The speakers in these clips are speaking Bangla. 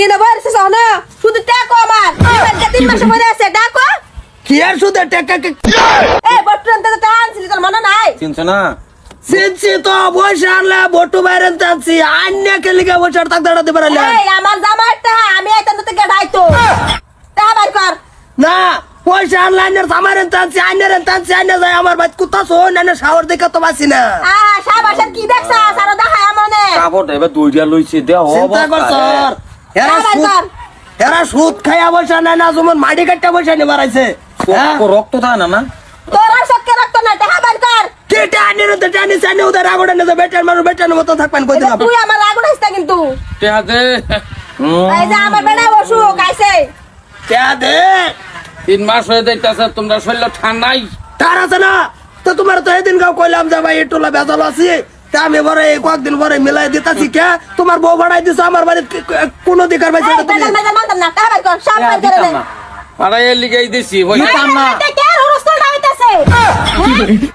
ইনে বলছিস না শুধু টাকা আমার এবার 3 মাস পরে আছে ডাকো কি আর শুধু টাকা এই বটন তে তো আনছিলি তোর মনে নাই চিনছো না সিনছি তো বসে আনলে বটু বাইরে টানছি আন্যা কে লিগে বসে তাক দাঁড়াতে পারলে এই আমার জামাইটা আমি এটা তো গাড়াইতো তা বাই কর না পয়সা আনলে আন্যার সামারেন টানছি আন্যার টানছি আন্যা যায় আমার বাদ কুত্তা সো না শাওয়ার দেখে তো বাসি না সাবাসের কি দেখছ সারা দেখায় মনে কাপড় এবার দুইটা লইছে দেহ চিন্তা কর স্যার এরা সুদ খাইয়া বসে না না যেমন মাটি কাটটা বসে নি বাড়াইছে রক্ত তা না তোরা সক্কে রাখতো না টাকা বাই কর কেটে আনি রে টানি সানি উদা রাগড়ে না বেটার মানুষ বেটার মতো থাকবেন কই দিলাম তুই আমার রাগ উঠাইছ কিন্তু টেহাতে এই যে আমার বেটা অসুখ আইছে কে দে 3 মাস হয়ে যাইতাছে তোমরা শরীর ঠান্ডাই তার আছে না তো তোমার তো এদিন গাও কইলাম যে ভাই এটুলা বেজাল আছে তা আমি বড় এই কয়েকদিন পরে মিলাই দিতাছি কে তোমার বউ ভাড়াই দিছো আমার বাড়ি কোন দিকার ভাই সেটা তুমি মানতাম না টাকা বাই কর সব বাই করে নে আড়াই লিগাই দিছি দিতাম না কে রুস্তল দাইতাছে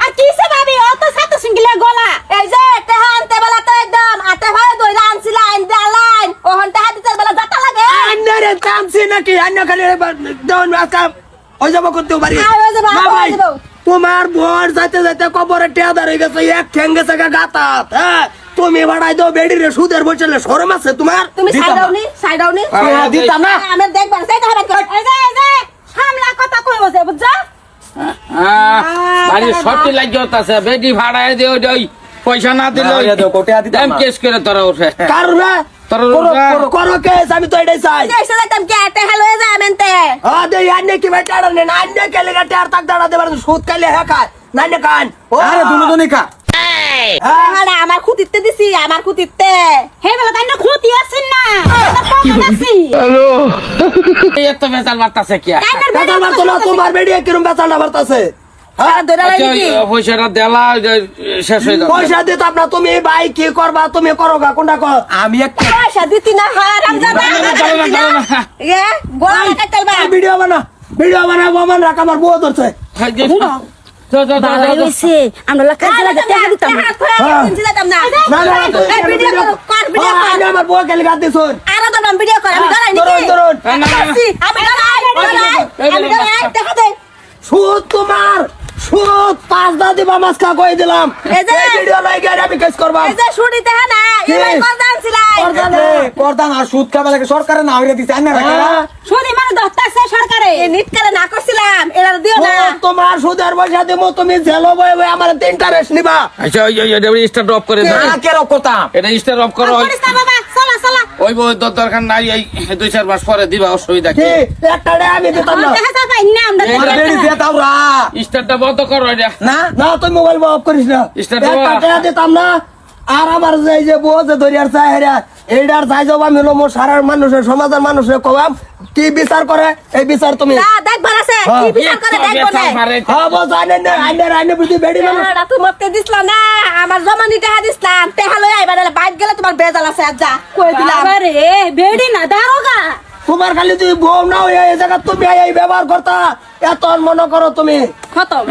আর কিসে ভাবি অত সাত সিঙ্গিলে গলা এই যে টাকা আনতে বেলা তো একদম আতে ভাই দইরা আনছিলা আইন দালাইন ওহন টাকা দিতে বেলা জাতা লাগে আন্নারে কামছি নাকি আন্না খালি দেওয়ান কাম ওই যাব করতে পারি না ভাই তোমার বর যাইতে যাইতে কবরে টেয়াদার হয়ে গেছে এক ঠ্যাং গেছে গাতাত হ্যাঁ তুমি বাড়াই দাও বেডি রে সুদের বসলে শরম আছে তোমার তুমি সাইড ডাউনি দিতাম না আমি দেখবার সাইড হাবাত কর এই যে সামলা কথা কই বসে বুঝছা বাড়ি সত্যি লাগিওতাছে বেডি ভাড়ায় দিও দই পয়সা না দিলে কোটিয়া দিতাম কেস করে তোরা উঠে কারণ করো কেস আমি তো এটাই চাই দেশে যাইতাম কে আতে হ্যালো এ যাবেনতে হ্যাঁ দে আন্নে কি বেটার নে আন্নে কে লেগে টেয়ার তাক দাঁড়াতে পারে সুদ খাইলে হ্যাঁ খায় নাইনে কান আরে দুজনই খা আরে আমার খুঁতিতে দিছি আমার খুঁতিতে হে বেলা তাই না খুঁতি আছেন না কম আছি এত বেজাল বার্তাছে কি বেটার মারতো না তোমার বেডি কিরম বেচাল না বার্তাছে হ্যাঁ ধরে লাগি কি পয়সাটা দেলা শেষ হয়ে যাবে পয়সা দিত আপনা তুমি ভাই কি করবা তুমি করো গা কোনটা কর আমি এক পয়সা দিতি না হারাম জাদা এ গোলা কাটলবা ভিডিও বানা ওমান রাখ আমার বউ ধরছে আমরা কাজে লাগে টাকা দিতাম না না না এই ভিডিও কর ভিডিও কর আমার বউ কে লাগা দিছ আর তো ভিডিও কর আমি ধরাই নিছি ধরুন আমি ধরাই টাকা দে সুদ তোমার সুদ 5 দা দিবা মাসকা কই দিলাম এই ভিডিও লাইক আর আমি কেস করবা এই যে শুনিতে না ইমাই করদান ছিলাই করদান আর সুদ খাবে লাগে সরকারে না হইরে দিছে না শুনি মানে দস্তাছে সরকারে এই নিট করে না করছিলাম এরা দিও না তোমার সুদের পয়সা দেবো তুমি জেলো বই বই আমার ইন্টারেস্ট নিবা আচ্ছা ওই স্টার ড্রপ করে দাও না কেন কথা এটা স্টার অফ করো করিস না বাবা চলা চলা ওই বই দরকার নাই এই 2-4 মাস পরে দিবা অসুবিধা কি একটা ডে আমি দিতাম না দেখা যাবে না আমরা বেড়ি দিয়ে দাও রা স্টারটা বন্ধ করো এটা না না তুই মোবাইল অফ করিস না স্টার্ট একটা ডে দিতাম না আর আমার যে বউ যে ধরিয়ার চাই হেরা এইটার চাই যাব আমি হলো মোর সারার মানুষের সমাজের মানুষের কবাম কি বিচার করে এই বিচার তুমি না দেখবার আছে কি বিচার করে দেখবো না হ্যাঁ বস আইনে বুঝি বেড়ি মানুষ এরা তুমি মতে দিছলা না আমার জমানি টাকা দিছলাম টাকা লই আইবা না বাইক গেলে তোমার বেজাল আছে যা কই দিলাম আরে বেডি না দারোগা তোমার খালি তুই বউ না এই জায়গা তুমি এই ব্যবহার করতা এত মনে করো তুমি খতম